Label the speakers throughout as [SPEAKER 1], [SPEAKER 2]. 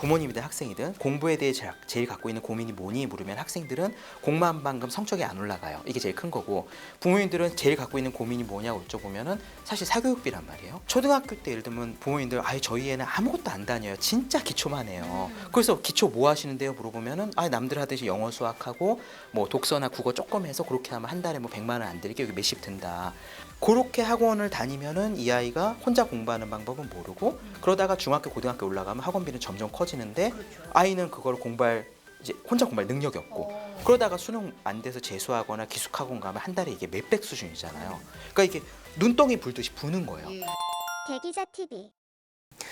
[SPEAKER 1] 부모님이든 학생이든 공부에 대해 제일 갖고 있는 고민이 뭐니 물으면 학생들은 공부만큼 성적이 안 올라가요. 이게 제일 큰 거고, 부모님들은 제일 갖고 있는 고민이 뭐냐고 여쭤보면은 사실 사교육비란 말이에요. 초등학교 때 예를 들면 부모님들 아예 저희 애는 아무것도 안 다녀요. 진짜 기초만 해요. 그래서 기초 뭐 하시는데요 물어보면은 아 남들 하듯이 영어 수학하고 뭐 독서나 국어 조금 해서 그렇게 하면 한 달에 뭐 100만 원 안 들게 여기 몇십 든다. 그렇게 학원을 다니면은 이 아이가 혼자 공부하는 방법은 모르고 그러다가 중학교 고등학교 올라가면 학원비는 점점 커지는데 아이는 그걸 공부할 이제 혼자 공부할 능력이 없고 그러다가 수능 안 돼서 재수하거나 기숙학원 가면 한 달에 이게 몇백 수준이잖아요. 그러니까 이게 눈덩이 불듯이 부는 거예요.
[SPEAKER 2] 대기자 TV.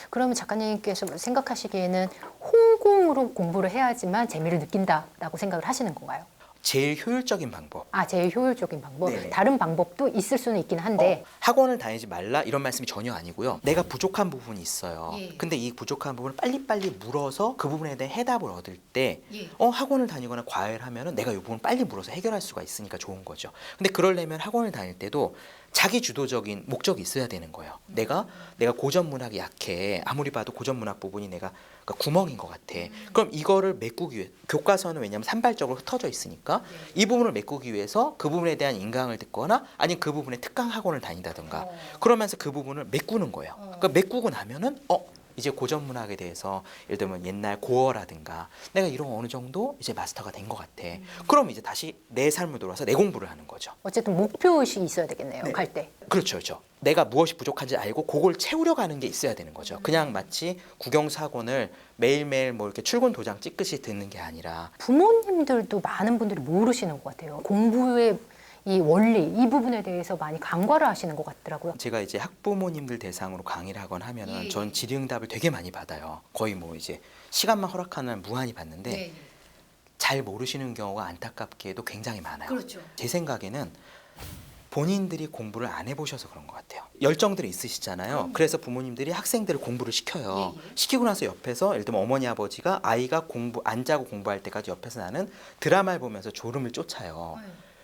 [SPEAKER 3] 그러면 작가님께서 생각하시기에는 홍콩으로 공부를 해야지만 재미를 느낀다라고 생각을 하시는 건가요?
[SPEAKER 1] 제일 효율적인 방법.
[SPEAKER 3] 제일 효율적인 방법.
[SPEAKER 1] 네네.
[SPEAKER 3] 다른 방법도 있을 수는 있긴 한데
[SPEAKER 1] 학원을 다니지 말라 이런 말씀이 전혀 아니고요. 내가 부족한 부분이 있어요. 근데 이 부족한 부분을 빨리빨리 물어서 그 부분에 대한 해답을 얻을 때 학원을 다니거나 과외를 하면은 내가 이 부분을 빨리 물어서 해결할 수가 있으니까 좋은 거죠. 근데 그러려면 학원을 다닐 때도 자기 주도적인 목적이 있어야 되는 거예요. 내가 고전 문학이 약해. 아무리 봐도 고전 문학 부분이 내가 그러니까 구멍인 것 같아. 그럼 이거를 메꾸기 위해 교과서는 왜냐하면 산발적으로 흩어져 있으니까 이 부분을 메꾸기 위해서 그 부분에 대한 인강을 듣거나 아니면 그 부분에 특강 학원을 다닌다든가 그러면서 그 부분을 메꾸는 거예요. 그러니까 메꾸고 나면은 이제 고전 문학에 대해서 예를 들면 옛날 고어라든가 내가 이런 어느 정도 이제 마스터가 된 것 같아. 그럼 이제 다시 내 삶을 돌아서 내 공부를 하는 거죠.
[SPEAKER 3] 어쨌든 목표의식이 있어야 되겠네요.
[SPEAKER 1] 네.
[SPEAKER 3] 갈 때.
[SPEAKER 1] 그렇죠, 그렇죠. 내가 무엇이 부족한지 알고 그걸 채우려 가는 게 있어야 되는 거죠. 그냥 마치 국영수 학원을 매일매일 뭐 이렇게 출근 도장 찍듯이 듣는 게 아니라
[SPEAKER 3] 부모님들도 많은 분들이 모르시는 것 같아요. 공부의 이 원리, 이 부분에 대해서 많이 간과를 하시는 것 같더라고요.
[SPEAKER 1] 제가 이제 학부모님들 대상으로 강의를 하거나 하면은 전 질의응답을 되게 많이 받아요. 거의 뭐 이제 시간만 허락하는 무한히 받는데 잘 모르시는 경우가 안타깝게도 굉장히 많아요.
[SPEAKER 3] 그렇죠.
[SPEAKER 1] 제 생각에는 본인들이 공부를 안 해보셔서 그런 것 같아요. 열정들이 있으시잖아요. 그래서 부모님들이 학생들을 공부를 시켜요. 시키고 나서 옆에서 예를 들면 어머니 아버지가 아이가 공부 안 자고 공부할 때까지 옆에서 나는 드라마를 보면서 졸음을 쫓아요.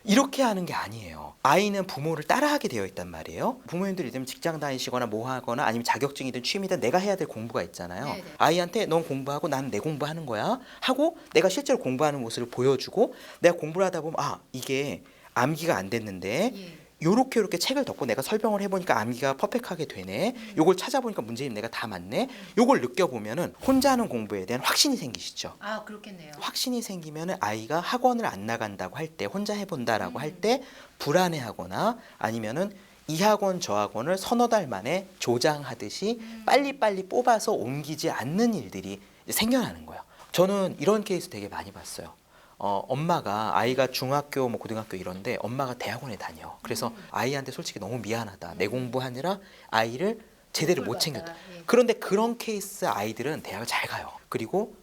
[SPEAKER 1] 이렇게 하는 게 아니에요. 아이는 부모를 따라하게 되어 있단 말이에요. 부모님들이 되면 직장 다니시거나 뭐 하거나 아니면 자격증이든 취미든 내가 해야 될 공부가 있잖아요.
[SPEAKER 3] 네네.
[SPEAKER 1] 아이한테 넌 공부하고 나는 내 공부하는 거야 하고 내가 실제로 공부하는 모습을 보여주고 내가 공부를 하다 보면 이게 암기가 안 됐는데 요렇게 책을 덮고 내가 설명을 해보니까 암기가 퍼펙트하게 되네. 요걸 찾아보니까 문제는 내가 다 맞네. 요걸 느껴보면은 혼자 하는 공부에 대한 확신이 생기시죠.
[SPEAKER 3] 그렇겠네요.
[SPEAKER 1] 확신이 생기면은 아이가 학원을 안 나간다고 할 때 혼자 해본다라고 할 때 불안해하거나 아니면은 이 학원 저 학원을 서너 달 만에 조장하듯이 빨리빨리 뽑아서 옮기지 않는 일들이 이제 생겨나는 거예요. 저는 이런 케이스 되게 많이 봤어요. 엄마가 아이가 중학교 뭐 고등학교 이런데 엄마가 대학원에 다녀. 그래서 아이한테 솔직히 너무 미안하다. 내 공부하느라 아이를 제대로 못 챙겼다. 그런데 그런 케이스 아이들은 대학을 잘 가요. 그리고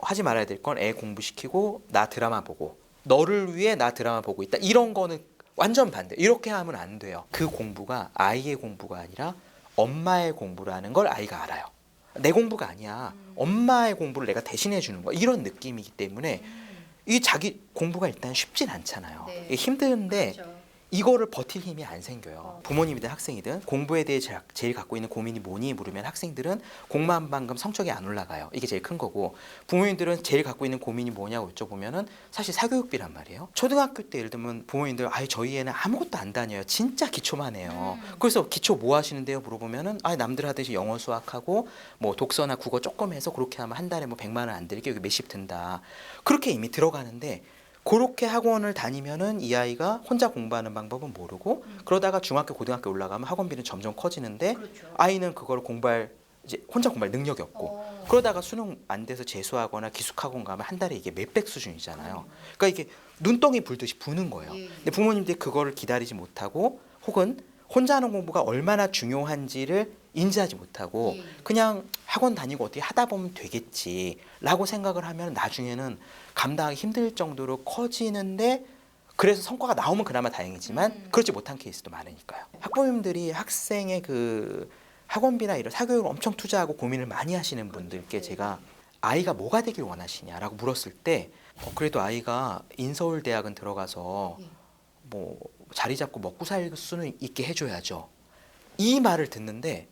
[SPEAKER 1] 하지 말아야 될 건 애 공부시키고 나 드라마 보고 너를 위해 나 드라마 보고 있다. 이런 거는 완전 반대. 이렇게 하면 안 돼요. 그 공부가 아이의 공부가 아니라 엄마의 공부라는 걸 아이가 알아요. 내 공부가 아니야. 엄마의 공부를 내가 대신해 주는 거야. 이런 느낌이기 때문에 이 자기 공부가 일단 쉽진 않잖아요. 이게 힘든데 이거를 버틸 힘이 안 생겨요. 부모님이든 학생이든 공부에 대해 제일 갖고 있는 고민이 뭐니 물으면 학생들은 공부만큼 성적이 안 올라가요. 이게 제일 큰 거고, 부모님들은 제일 갖고 있는 고민이 뭐냐고 여쭤보면은 사실 사교육비란 말이에요. 초등학교 때 예를 들면 부모님들 아예 저희 애는 아무것도 안 다녀요. 진짜 기초만 해요. 그래서 기초 뭐 하시는데요 물어보면은 아 남들 하듯이 영어 수학하고 뭐 독서나 국어 조금 해서 그렇게 하면 한 달에 뭐 100만 원 안 들게 여기 몇십 든다. 그렇게 이미 들어가는데 그렇게 학원을 다니면은 이 아이가 혼자 공부하는 방법은 모르고 그러다가 중학교 고등학교 올라가면 학원비는 점점 커지는데 아이는 그걸 공부할 이제 혼자 공부할 능력이 없고 그러다가 수능 안 돼서 재수하거나 기숙학원 가면 한 달에 이게 몇백 수준이잖아요. 그러니까 이게 눈덩이 불듯이 부는 거예요. 근데 부모님들이 그거를 기다리지 못하고 혹은 혼자 하는 공부가 얼마나 중요한지를 인지하지 못하고 그냥 학원 다니고 어떻게 하다 보면 되겠지라고 생각을 하면 나중에는 감당하기 힘들 정도로 커지는데 그래서 성과가 나오면 그나마 다행이지만 그렇지 못한 케이스도 많으니까요. 학부모님들이 학생의 그 학원비나 이런 사교육을 엄청 투자하고 고민을 많이 하시는 분들께 제가 아이가 뭐가 되길 원하시냐라고 물었을 때 그래도 아이가 인서울대학은 들어가서 뭐 자리 잡고 먹고 살 수는 있게 해줘야죠. 이 말을 듣는데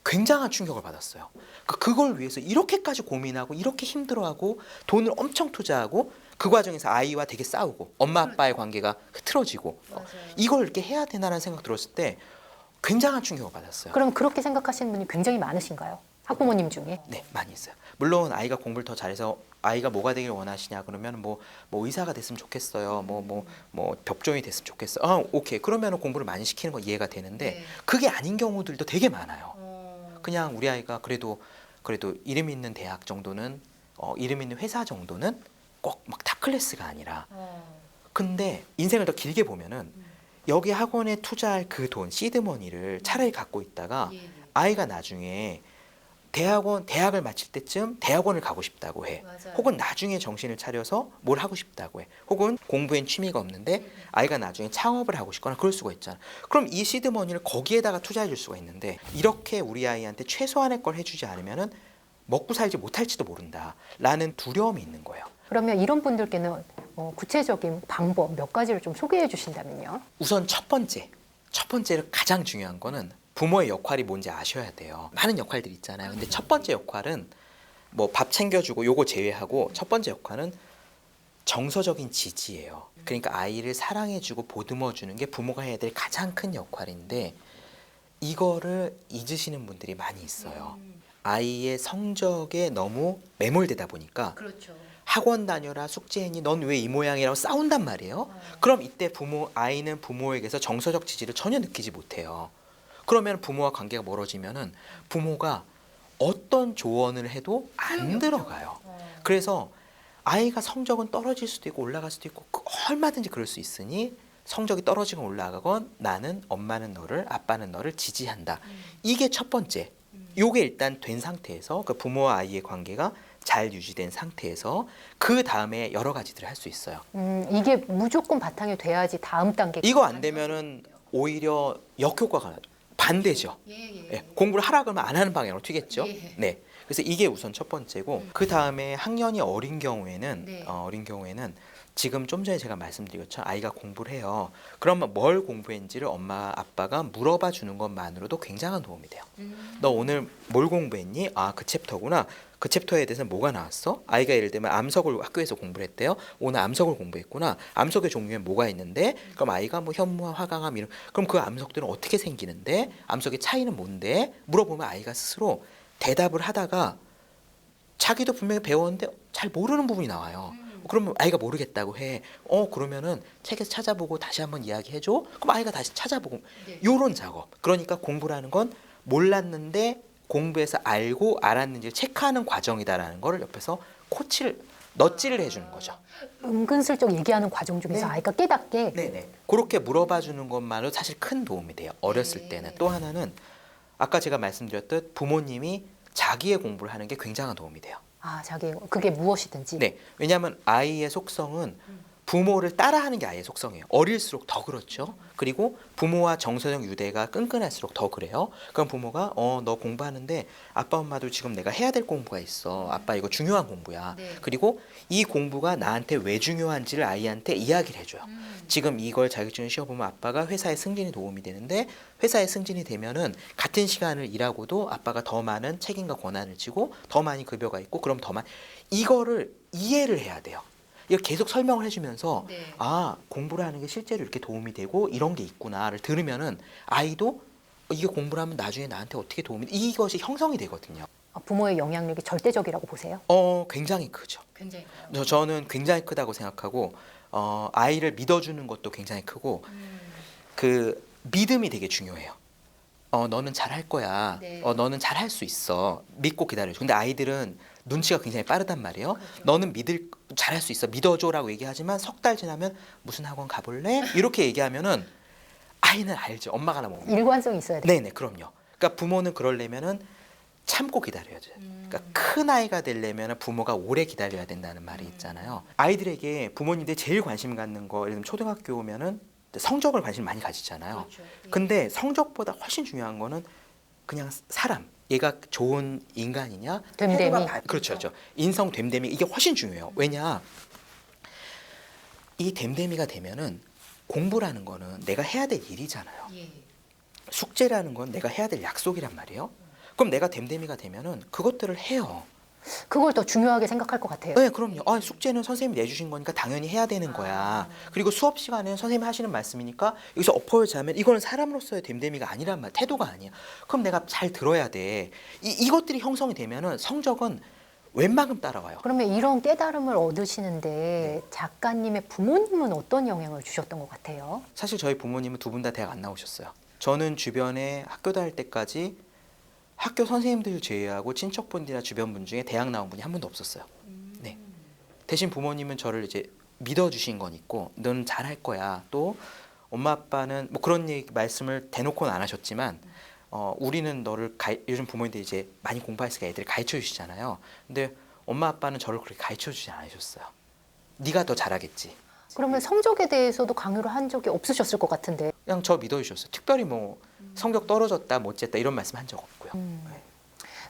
[SPEAKER 1] 굉장한 충격을 받았어요. 그걸 위해서 이렇게까지 고민하고 이렇게 힘들어하고 돈을 엄청 투자하고 그 과정에서 아이와 되게 싸우고 엄마 아빠의 관계가 흐트러지고 이걸 이렇게 해야 되나라는 생각 들었을 때 굉장한 충격을 받았어요.
[SPEAKER 3] 그럼 그렇게 생각하시는 분이 굉장히 많으신가요? 학부모님 중에?
[SPEAKER 1] 네, 많이 있어요. 물론 아이가 공부를 더 잘해서 아이가 뭐가 되길 원하시냐 그러면 뭐 의사가 됐으면 좋겠어요. 뭐 법조인이 됐으면 좋겠어요. 오케이. 그러면 공부를 많이 시키는 거 이해가 되는데 그게 아닌 경우들도 되게 많아요. 그냥 우리 아이가 그래도 이름 있는 대학 정도는 이름 있는 회사 정도는 꼭 막 탑클래스가 아니라 근데 인생을 더 길게 보면은 여기 학원에 투자할 그 돈 시드머니를 차라리 갖고 있다가 아이가 나중에 대학을 마칠 때쯤 대학원을 가고 싶다고 해. 혹은 나중에 정신을 차려서 뭘 하고 싶다고 해. 혹은 공부엔 취미가 없는데 아이가 나중에 창업을 하고 싶거나 그럴 수가 있잖아. 그럼 이 시드머니를 거기에다가 투자해 줄 수가 있는데 이렇게 우리 아이한테 최소한의 걸 해주지 않으면은 먹고 살지 못할지도 모른다라는 두려움이 있는 거예요.
[SPEAKER 3] 그러면 이런 분들께는 구체적인 방법 몇 가지를 좀 소개해 주신다면요.
[SPEAKER 1] 우선 첫 번째로 가장 중요한 거는 부모의 역할이 뭔지 아셔야 돼요. 많은 역할들이 있잖아요. 근데 첫 번째 역할은 뭐 밥 챙겨주고 요거 제외하고 첫 번째 역할은 정서적인 지지예요. 그러니까 아이를 사랑해주고 보듬어주는 게 부모가 해야 될 가장 큰 역할인데 이거를 잊으시는 분들이 많이 있어요. 아이의 성적에 너무 매몰되다 보니까 학원 다녀라 숙제했니 넌 왜 이 모양이라고 싸운단 말이에요. 그럼 이때 아이는 부모에게서 정서적 지지를 전혀 느끼지 못해요. 그러면 부모와 관계가 멀어지면은 부모가 어떤 조언을 해도 안 들어가요. 그래서 아이가 성적은 떨어질 수도 있고 올라갈 수도 있고 얼마든지 그럴 수 있으니 성적이 떨어지건 올라가건 나는 엄마는 너를 아빠는 너를 지지한다. 이게 첫 번째. 요게 일단 된 상태에서 그 부모와 아이의 관계가 잘 유지된 상태에서 그 다음에 여러 가지들을 할 수 있어요.
[SPEAKER 3] 이게 무조건 바탕이 돼야지 다음 단계.
[SPEAKER 1] 이거 안 되면은 오히려 역효과가 나죠. 반대죠. 예, 공부를 하라 그러면 안 하는 방향으로 튀겠죠. 네. 그래서 이게 우선 첫 번째고 그 다음에 학년이 어린 경우에는 지금 좀 전에 제가 말씀드린 것처럼 아이가 공부를 해요. 그러면 뭘 공부했는지를 엄마 아빠가 물어봐 주는 것만으로도 굉장한 도움이 돼요. 너 오늘 뭘 공부했니? 아, 그 챕터구나. 그 챕터에 대해서 뭐가 나왔어? 아이가 예를 들면 암석을 학교에서 공부를 했대요. 오늘 암석을 공부했구나. 암석의 종류에 뭐가 있는데? 그럼 아이가 뭐 현무암, 화강암 이런. 그럼 그 암석들은 어떻게 생기는데? 암석의 차이는 뭔데? 물어보면 아이가 스스로 대답을 하다가 자기도 분명히 배웠는데 잘 모르는 부분이 나와요. 그러면 아이가 모르겠다고 해. 그러면은 책에서 찾아보고 다시 한번 이야기해줘. 그럼 아이가 다시 찾아보고 요런 작업. 그러니까 공부라는 건 몰랐는데 공부해서 알고 알았는지를 체크하는 과정이다라는 거를 옆에서 넛질을 해주는 거죠.
[SPEAKER 3] 은근슬쩍 얘기하는 과정 중에서 아이가 깨닫게.
[SPEAKER 1] 네네. 그렇게 물어봐 주는 것만으로 사실 큰 도움이 돼요. 어렸을 때는. 또 하나는 아까 제가 말씀드렸듯 부모님이 자기의 공부를 하는 게 굉장한 도움이 돼요.
[SPEAKER 3] 그게 무엇이든지.
[SPEAKER 1] 네. 왜냐하면 아이의 속성은 부모를 따라하는 게 아이의 속성이에요. 어릴수록 더 그렇죠. 그리고 부모와 정서적 유대가 끈끈할수록 더 그래요. 그럼 부모가 너 공부하는데 아빠 엄마도 지금 내가 해야 될 공부가 있어. 아빠 이거 중요한 공부야. 그리고 이 공부가 나한테 왜 중요한지를 아이한테 이야기를 해줘요. 지금 이걸 자격증을 시험보면 아빠가 회사의 승진에 도움이 되는데 회사의 승진이 되면은 같은 시간을 일하고도 아빠가 더 많은 책임과 권한을 지고 더 많이 급여가 있고 그럼 더 많이 이거를 이해를 해야 돼요. 이걸 계속 설명을 해주면서 공부를 하는 게 실제로 이렇게 도움이 되고 이런 게 있구나를 들으면은 아이도 이게 공부를 하면 나중에 나한테 어떻게 도움이 돼? 이것이 형성이 되거든요.
[SPEAKER 3] 부모의 영향력이 절대적이라고 보세요?
[SPEAKER 1] 굉장히 크죠. 저는 굉장히 크다고 생각하고 아이를 믿어주는 것도 굉장히 크고 그 믿음이 되게 중요해요. 너는 잘할 거야. 너는 잘할 수 있어. 믿고 기다려줘. 근데 아이들은 눈치가 굉장히 빠르단 말이에요. 너는 잘할 수 있어. 믿어줘라고 얘기하지만 석 달 지나면 무슨 학원 가볼래? 이렇게 얘기하면은 아이는 알죠. 엄마가 나면
[SPEAKER 3] 일관성이 있어야 돼요.
[SPEAKER 1] 네네, 그럼요. 그러니까 부모는 그러려면은 참고 기다려야죠. 그러니까 큰 아이가 되려면 부모가 오래 기다려야 된다는 말이 있잖아요. 아이들에게 부모님들이 제일 관심 갖는 거, 예를 들면 초등학교 오면은 성적을 관심 많이 가지잖아요. 근데 성적보다 훨씬 중요한 거는 그냥 사람. 얘가 좋은 인간이냐?
[SPEAKER 3] 됨됨이.
[SPEAKER 1] 그렇죠. 인성 됨됨이 이게 훨씬 중요해요. 왜냐? 이 됨됨이가 되면은 공부라는 거는 내가 해야 될 일이잖아요. 숙제라는 건 내가 해야 될 약속이란 말이에요. 그럼 내가 댐댐이가 되면은 그것들을 해요.
[SPEAKER 3] 그걸 더 중요하게 생각할 것 같아요.
[SPEAKER 1] 네, 그럼요. 숙제는 선생님이 내주신 거니까 당연히 해야 되는 거야. 그리고 수업 시간에는 선생님이 하시는 말씀이니까 여기서 엎어야지 하면 이거는 사람으로서의 댐댐이가 아니란 말, 태도가 아니야. 그럼 내가 잘 들어야 돼. 이것들이 형성이 되면은 성적은 웬만큼 따라와요.
[SPEAKER 3] 그러면 이런 깨달음을 얻으시는데 작가님의 부모님은 어떤 영향을 주셨던 것 같아요?
[SPEAKER 1] 사실 저희 부모님은 두 분 다 대학 안 나오셨어요. 저는 주변에 학교 다닐 때까지 학교 선생님들 제외하고 친척분들이나 주변 분 중에 대학 나온 분이 한 분도 없었어요. 네. 대신 부모님은 저를 이제 믿어주신 건 있고, 넌 잘할 거야. 또 엄마 아빠는 뭐 그런 말씀을 대놓고는 안 하셨지만, 우리는 너를 요즘 부모님들이 이제 많이 공부했으니까 애들을 가르쳐 주시잖아요. 근데 엄마 아빠는 저를 그렇게 가르쳐 주지 않으셨어요. 네가 더 잘하겠지.
[SPEAKER 3] 그러면 성적에 대해서도 강요를 한 적이 없으셨을 것 같은데.
[SPEAKER 1] 그냥 저 믿어주셨어요. 특별히 뭐 성적 떨어졌다, 못했다 이런 말씀 한 적 없고요. 네.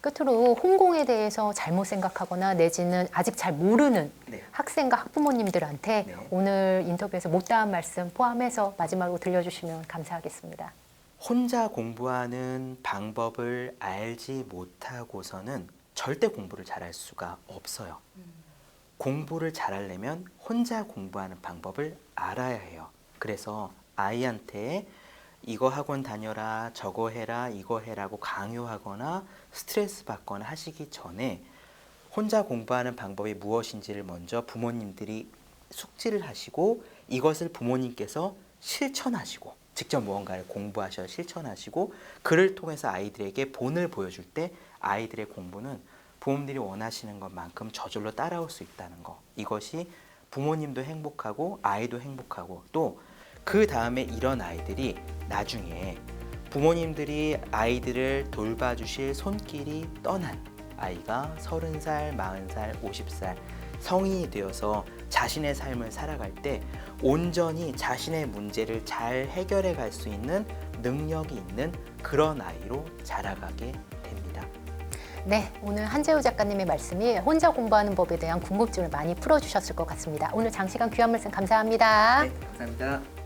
[SPEAKER 3] 끝으로 홍공에 대해서 잘못 생각하거나 내지는 아직 잘 모르는
[SPEAKER 1] 네.
[SPEAKER 3] 학생과 학부모님들한테
[SPEAKER 1] 네.
[SPEAKER 3] 오늘 인터뷰에서 못다한 말씀 포함해서 마지막으로 들려주시면 감사하겠습니다.
[SPEAKER 1] 혼자 공부하는 방법을 알지 못하고서는 절대 공부를 잘할 수가 없어요. 공부를 잘하려면 혼자 공부하는 방법을 알아야 해요. 그래서 아이한테 이거 학원 다녀라, 저거 해라, 이거 해라고 강요하거나 스트레스 받거나 하시기 전에 혼자 공부하는 방법이 무엇인지를 먼저 부모님들이 숙지를 하시고 이것을 부모님께서 실천하시고 직접 무언가를 공부하셔 실천하시고 그를 통해서 아이들에게 본을 보여줄 때 아이들의 공부는 부모님들이 원하시는 것만큼 저절로 따라올 수 있다는 거. 이것이 부모님도 행복하고 아이도 행복하고 또 그 다음에 이런 아이들이 나중에 부모님들이 아이들을 돌봐주실 손길이 떠난 아이가 30살, 40살, 50살 성인이 되어서 자신의 삶을 살아갈 때 온전히 자신의 문제를 잘 해결해 갈 수 있는 능력이 있는 그런 아이로 자라가게 됩니다.
[SPEAKER 3] 네, 오늘 한재우 작가님의 말씀이 혼자 공부하는 법에 대한 궁금증을 많이 풀어주셨을 것 같습니다. 오늘 장시간 귀한 말씀 감사합니다.
[SPEAKER 1] 네, 감사합니다.